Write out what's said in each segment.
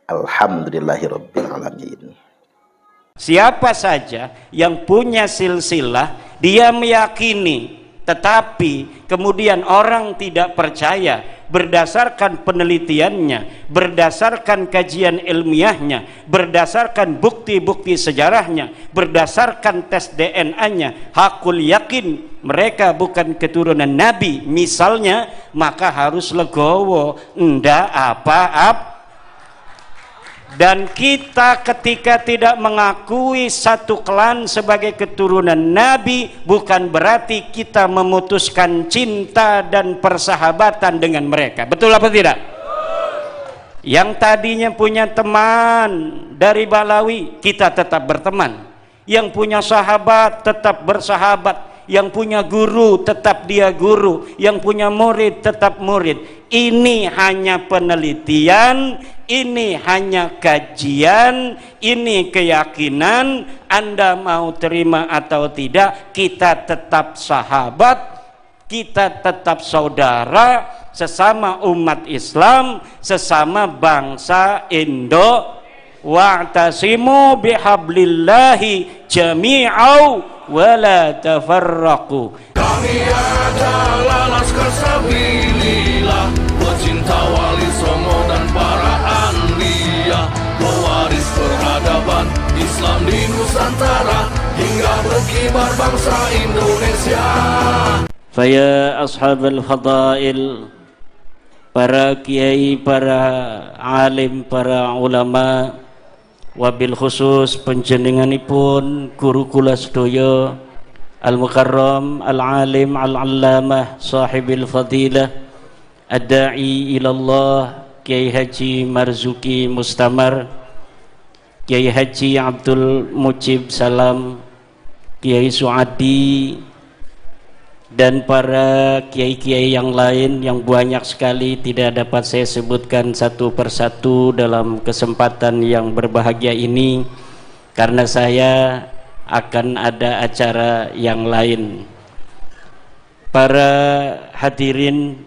Alhamdulillahirabbil alamin. Siapa saja yang punya silsilah, dia meyakini, tetapi kemudian orang tidak percaya berdasarkan penelitiannya, berdasarkan kajian ilmiahnya, berdasarkan bukti-bukti sejarahnya, berdasarkan tes DNA-nya, hakul yakin mereka bukan keturunan Nabi misalnya, maka harus legowo, ndak apa-apa. Dan kita ketika tidak mengakui satu klan sebagai keturunan Nabi, bukan berarti kita memutuskan cinta dan persahabatan dengan mereka. Betul apa tidak? Yang tadinya punya teman dari Balawi, kita tetap berteman. Yang punya sahabat tetap bersahabat. Yang punya guru tetap dia guru. Yang punya murid tetap murid. Ini hanya penelitian, ini hanya kajian, ini keyakinan. Anda mau terima atau tidak, kita tetap sahabat, kita tetap saudara, sesama umat Islam, sesama bangsa Indo. Wa'tasimu bihablillahi jami'au wa la tafarraqu. Kami adalah laskar sabilillah, pecinta Wali Songo dan para anbiya, pewaris peradaban Islam di Nusantara hingga berkibar bangsa Indonesia. Faya ashabal fadail, para kiai, para alim, para ulama, wabil khusus panjenenganipun guru kula sedaya al-mukarram al-alim al-allamah sahibil fadilah ad-da'i ilallah Kiai Haji Marzuki Mustamar, Kiai Haji Abdul Mujib Salam, Kiai Suadi, dan para kiai-kiai yang lain yang banyak sekali tidak dapat saya sebutkan satu persatu dalam kesempatan yang berbahagia ini karena saya akan ada acara yang lain. Para hadirin,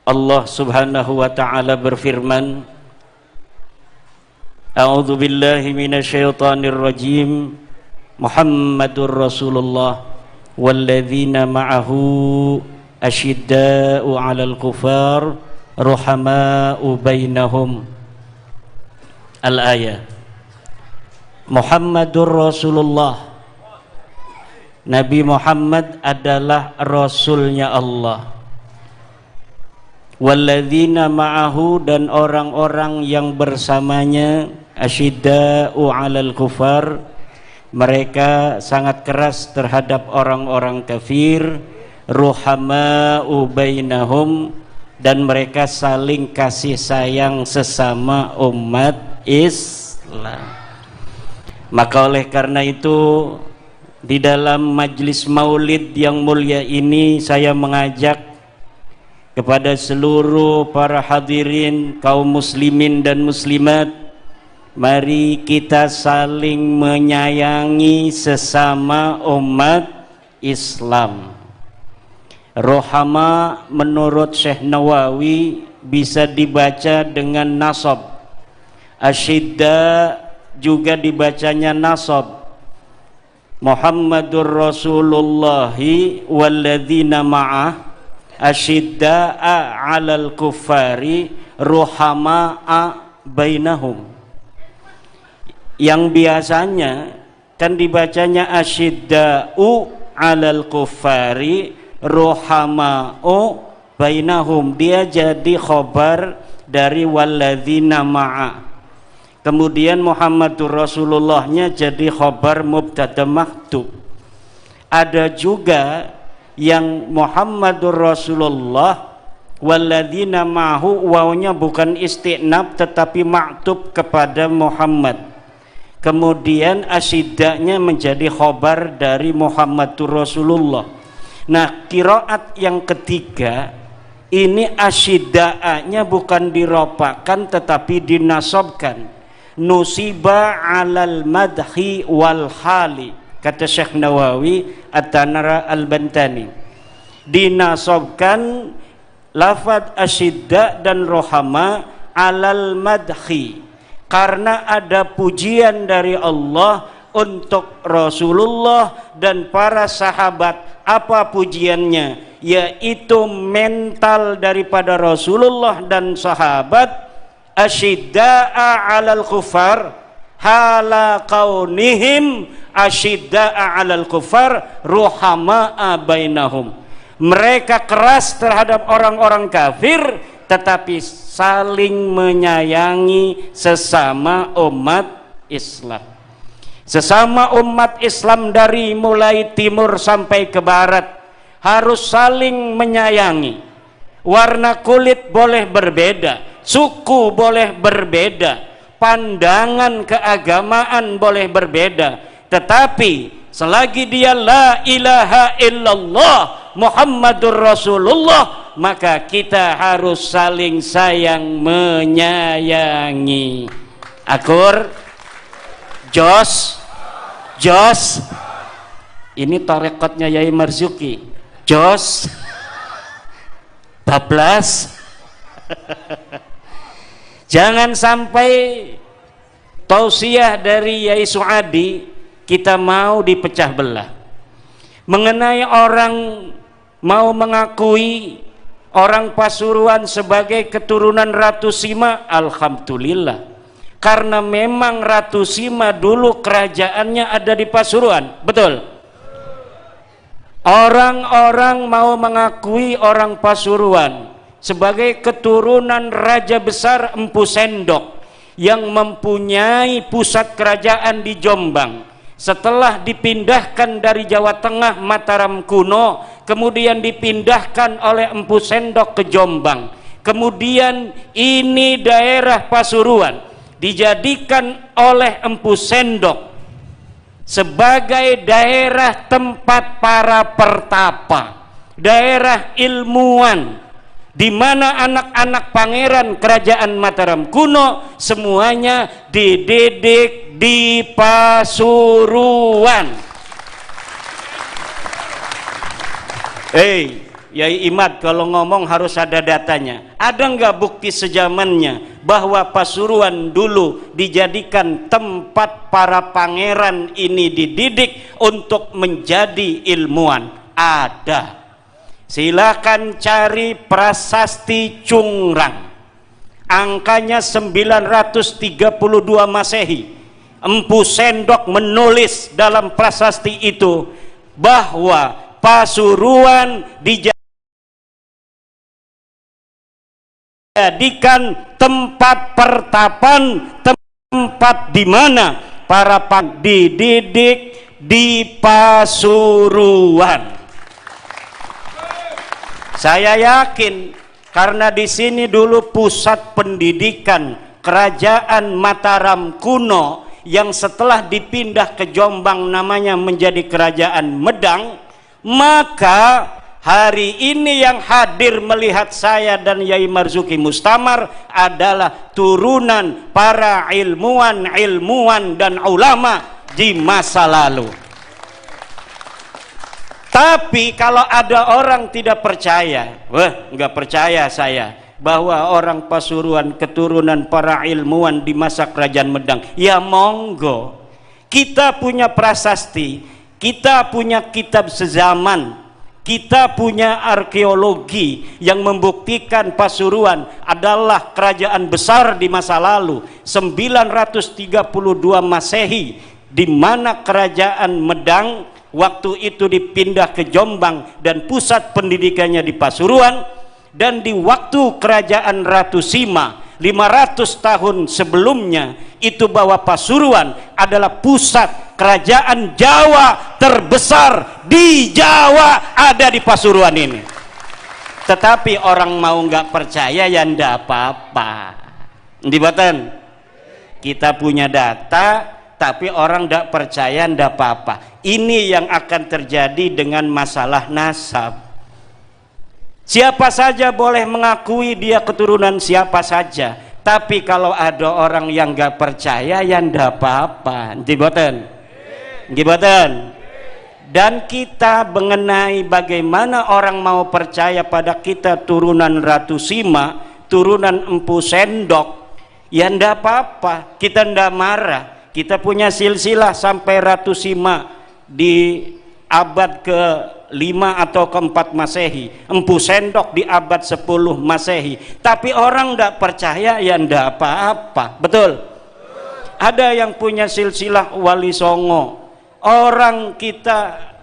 Allah Subhanahu wa taala berfirman, A'udzu billahi minasyaitonir rajim, Muhammadur Rasulullah walladzina ma'ahu asyidda'u 'alal kufar ruhama'u bainahum. Al-ayah. Muhammadur Rasulullah, Nabi Muhammad adalah Rasulnya Allah. Walladzina ma'ahu, dan orang-orang yang bersamanya, asyidda'u 'alal kufar, mereka sangat keras terhadap orang-orang kafir, ruhama'u bainahum, dan mereka saling kasih sayang sesama umat Islam. Maka oleh karena itu, di dalam majlis maulid yang mulia ini saya mengajak kepada seluruh para hadirin kaum muslimin dan muslimat, mari kita saling menyayangi sesama umat Islam. Rohama menurut Syekh Nawawi bisa dibaca dengan nasab. Asyidda juga dibacanya nasab. Muhammadur Rasulullahi walladzina ma'ah asyidda'a 'alal kuffari ruhama'a bainahum. Yang biasanya kan dibacanya asyidda'u 'alal kuffari ruhama'u bainahum, dia jadi khobar dari walladzina ma'a. Kemudian Muhammadur Rasulullahnya jadi khobar mubtada maktub. Ada juga yang Muhammadur Rasulullah walladzina ma'hu, wawnya bukan isti'nab tetapi maktub kepada Muhammad. Kemudian asyidanya menjadi khobar dari Muhammadur Rasulullah. Nah, qiraat yang ketiga ini asyida'anya bukan diropakan tetapi dinasobkan. Nusiba 'alal madhi wal hali, kata Syekh Nawawi At-Tanara Al-Bantani. Dinasobkan lafadz asyidda dan rohama alal madhi, karena ada pujian dari Allah untuk Rasulullah dan para sahabat. Apa pujiannya? Yaitu mental daripada Rasulullah dan sahabat, asyidda'a 'alal kufar hala kaunihim asyidda'a 'alal kufar ruhama'a bainahum. Mereka keras terhadap orang-orang kafir tetapi saling menyayangi sesama umat Islam. Sesama umat Islam dari mulai timur sampai ke barat harus saling menyayangi. Warna kulit boleh berbeda, suku boleh berbeda, pandangan keagamaan boleh berbeda, tetapi selagi dia la ilaha illallah Muhammadur Rasulullah, maka kita harus saling sayang menyayangi. Akur, jos, ini tarekatnya Yai Marzuki, jos, bablas. Jangan sampai tausiah dari Yai Suadi kita mau dipecah belah. Mengenai orang mau mengakui orang Pasuruan sebagai keturunan Ratu Sima, alhamdulillah. Karena memang Ratu Sima dulu kerajaannya ada di Pasuruan, betul? Orang-orang mau mengakui orang Pasuruan sebagai keturunan Raja Besar Empu Sendok yang mempunyai pusat kerajaan di Jombang. Setelah dipindahkan dari Jawa Tengah Mataram kuno, kemudian dipindahkan oleh Empu Sendok ke Jombang. Kemudian ini daerah Pasuruan dijadikan oleh Empu Sendok sebagai daerah tempat para pertapa, daerah ilmuwan, di mana anak-anak pangeran kerajaan Mataram kuno semuanya dididik di Pasuruan. Yai Imad kalau ngomong harus ada datanya. Ada nggak bukti sejamannya bahwa Pasuruan dulu dijadikan tempat para pangeran ini dididik untuk menjadi ilmuwan? Ada. Silakan cari prasasti Cungrang, angkanya 932 Masehi. Empu Sendok menulis dalam prasasti itu bahwa Pasuruan dijadikan tempat pertapan, tempat di mana para dididik di Pasuruan. Saya yakin karena di sini dulu pusat pendidikan kerajaan Mataram kuno yang setelah dipindah ke Jombang namanya menjadi kerajaan Medang, maka hari ini yang hadir melihat saya dan Yai Marzuki Mustamar adalah turunan para ilmuwan dan ulama di masa lalu. Tapi kalau ada orang tidak percaya, nggak percaya saya bahwa orang Pasuruan keturunan para ilmuwan di masa kerajaan Medang, ya monggo. Kita punya prasasti, kita punya kitab sezaman, kita punya arkeologi yang membuktikan Pasuruan adalah kerajaan besar di masa lalu. 932 Masehi, di mana kerajaan Medang waktu itu dipindah ke Jombang dan pusat pendidikannya di Pasuruan. Dan di waktu kerajaan Ratu Sima 500 tahun sebelumnya itu bahwa Pasuruan adalah pusat kerajaan Jawa terbesar di Jawa ada di Pasuruan ini. Tetapi orang mau nggak percaya ya ndak apa-apa. Ndibatan, kita punya data tapi orang ndak percaya ndak apa-apa. Ini yang akan terjadi dengan masalah nasab. Siapa saja boleh mengakui dia keturunan siapa saja, tapi kalau ada orang yang nggak percaya ya ndak apa-apa. Ndibatan, dan kita mengenai bagaimana orang mau percaya pada kita turunan Ratu Sima, turunan Empu Sendok, ya ndak apa-apa, kita ndak marah. Kita punya silsilah sampai Ratu Sima di abad ke-5 atau ke-4 Masehi, Empu Sendok di abad 10 Masehi. Tapi orang ndak percaya, ya ndak apa-apa. Betul? Ada yang punya silsilah Wali Songo. Orang kita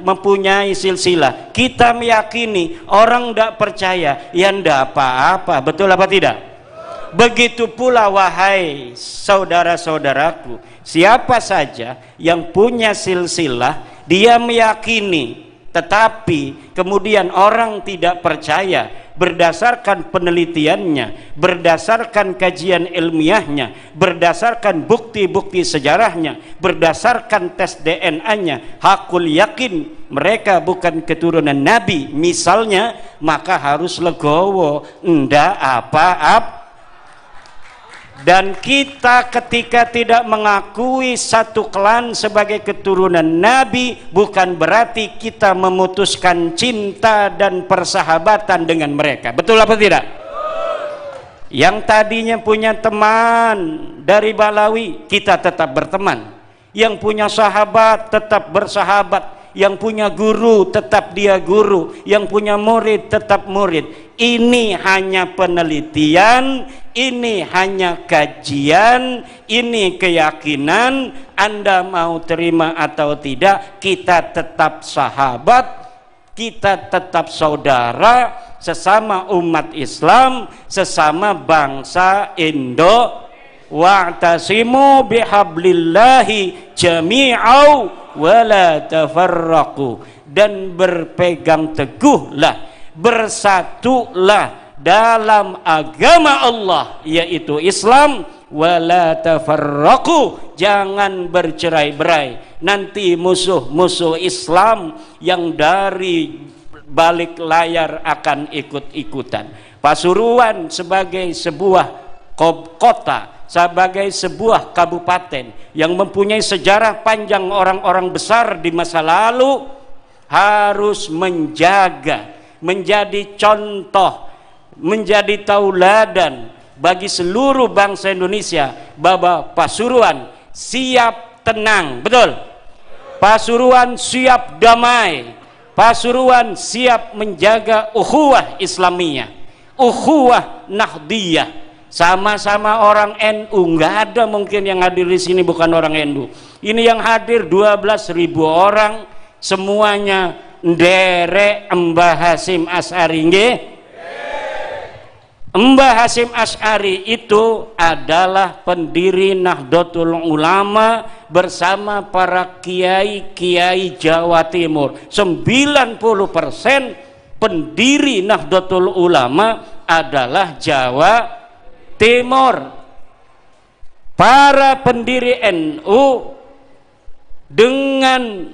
mempunyai silsilah, kita meyakini, orang tidak percaya, ya ndak apa-apa. Betul apa tidak? Begitu pula wahai saudara-saudaraku, siapa saja yang punya silsilah, dia meyakini, tetapi kemudian orang tidak percaya, berdasarkan penelitiannya, berdasarkan kajian ilmiahnya, berdasarkan bukti-bukti sejarahnya, berdasarkan tes DNA-nya, hakul yakin mereka bukan keturunan Nabi misalnya, maka harus legowo, ndak apa-apa. Dan kita ketika tidak mengakui satu klan sebagai keturunan Nabi, bukan berarti kita memutuskan cinta dan persahabatan dengan mereka. Betul apa tidak? Yang tadinya punya teman dari Balawi, kita tetap berteman. Yang punya sahabat tetap bersahabat. Yang punya guru tetap dia guru, yang punya murid tetap murid. Ini hanya penelitian, ini hanya kajian, ini keyakinan. Anda mau terima atau tidak, kita tetap sahabat, kita tetap saudara, sesama umat Islam, sesama bangsa Indo. Wa'tasimu bihablillahi jami'au wala tafarraqu, dan berpegang teguhlah, bersatulah dalam agama Allah yaitu Islam, wala tafarraqu, jangan bercerai-berai. Nanti musuh-musuh Islam yang dari balik layar akan ikut-ikutan. Pasuruan sebagai sebuah kota, sebagai sebuah kabupaten yang mempunyai sejarah panjang, orang-orang besar di masa lalu, harus menjaga, menjadi contoh, menjadi tauladan bagi seluruh bangsa Indonesia bahwa Pasuruan siap tenang. Betul? Pasuruan siap damai, Pasuruan siap menjaga ukhuwah Islamiyah, ukhuwah Nahdiyah. Sama-sama orang NU, nggak ada mungkin yang hadir di sini bukan orang NU. Ini yang hadir 12.000 orang, semuanya nderek Mbah Hasyim Asy'ari nggih. Mbah Hasyim Asy'ari itu adalah pendiri Nahdlatul Ulama bersama para kiai-kiai Jawa Timur. 90% pendiri Nahdlatul Ulama adalah Jawa Timur. Para pendiri NU dengan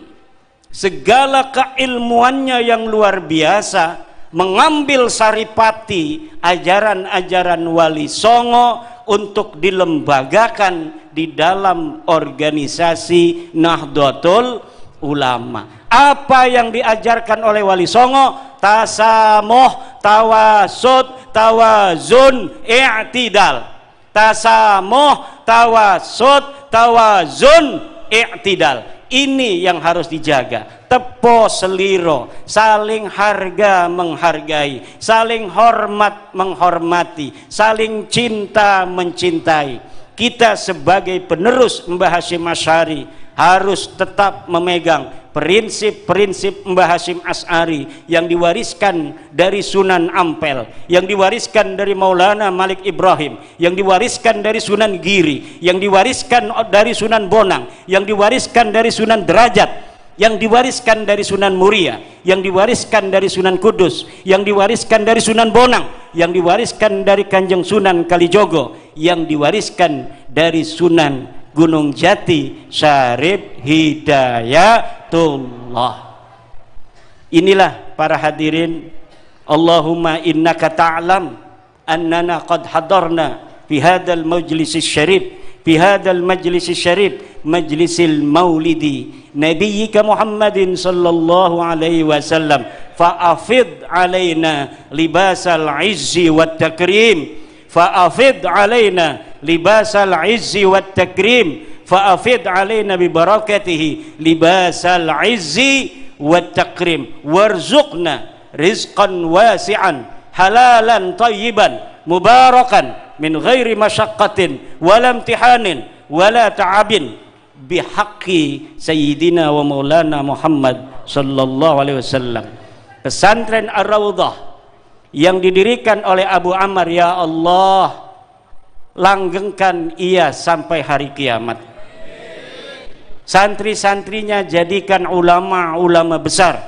segala keilmuannya yang luar biasa mengambil saripati ajaran-ajaran Wali Songo untuk dilembagakan di dalam organisasi Nahdlatul Ulama. Apa yang diajarkan oleh Wali Songo? Tasamuh, tawasud, tawazun, i'tidal. Tasamuh, tawasud, tawazun, i'tidal. Ini yang harus dijaga. Tepo seliro, saling harga menghargai, saling hormat menghormati, saling cinta mencintai. Kita sebagai penerus Mbah Hasyim Asy'ari harus tetap memegang prinsip-prinsip Mbah Hasyim Asy'ari yang diwariskan dari Sunan Ampel, yang diwariskan dari Maulana Malik Ibrahim, yang diwariskan dari Sunan Giri, yang diwariskan dari Sunan Bonang, yang diwariskan dari Sunan Derajat, yang diwariskan dari Sunan Muria, yang diwariskan dari Sunan Kudus, yang diwariskan dari Sunan Bonang, yang diwariskan dari Kanjeng Sunan Kalijogo, yang diwariskan dari Sunan Gunung Jati Syarif Hidayatullah. Inilah para hadirin, Allahumma innaka ta'lam annana qad hadarna fi hadzal majlis syarif, fi hadzal majlis syarif, majlisil maulidi nabiyyika Muhammadin sallallahu alaihi wasallam, fa'afid alaina libasal izzi wat takrim, fa'afid alaina libasal izzi wat takrim, fa'afid alaina bi barakatihi libasal izzi wat takrim, warzuqna rizqan wasi'an halalan tayyiban mubarakan min ghairi masyaqqatin wala imtihanin wala ta'abin bihaqqi sayyidina wa maulana Muhammad sallallahu alaihi wasallam. Pesantren Ar-Raudhah yang didirikan oleh Abu Ammar, ya Allah, langgengkan ia sampai hari kiamat. Santri-santrinya jadikan ulama-ulama besar,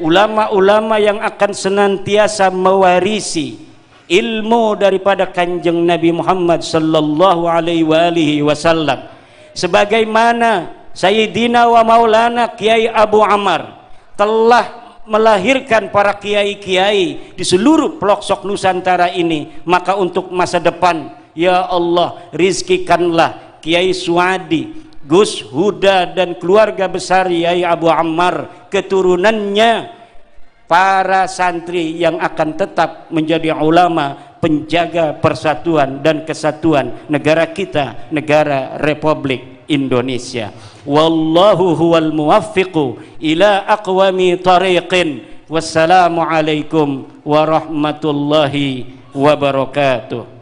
ulama-ulama yang akan senantiasa mewarisi ilmu daripada kanjeng Nabi Muhammad sallallahu alaihi wasallam, sebagaimana Sayyidina wa Maulana Kiai Abu Ammar telah melahirkan para kiai-kiai di seluruh pelosok Nusantara ini. Maka untuk masa depan, ya Allah, rizkikanlah Kiai Suadi, Gus Huda dan keluarga besar Kiai Abu Ammar, keturunannya, para santri yang akan tetap menjadi ulama penjaga persatuan dan kesatuan negara kita, negara Republik Indonesia. Wallahu huwal muwaffiqu ila aqwami tariqin. Wassalamu alaikum warahmatullahi wabarakatuh.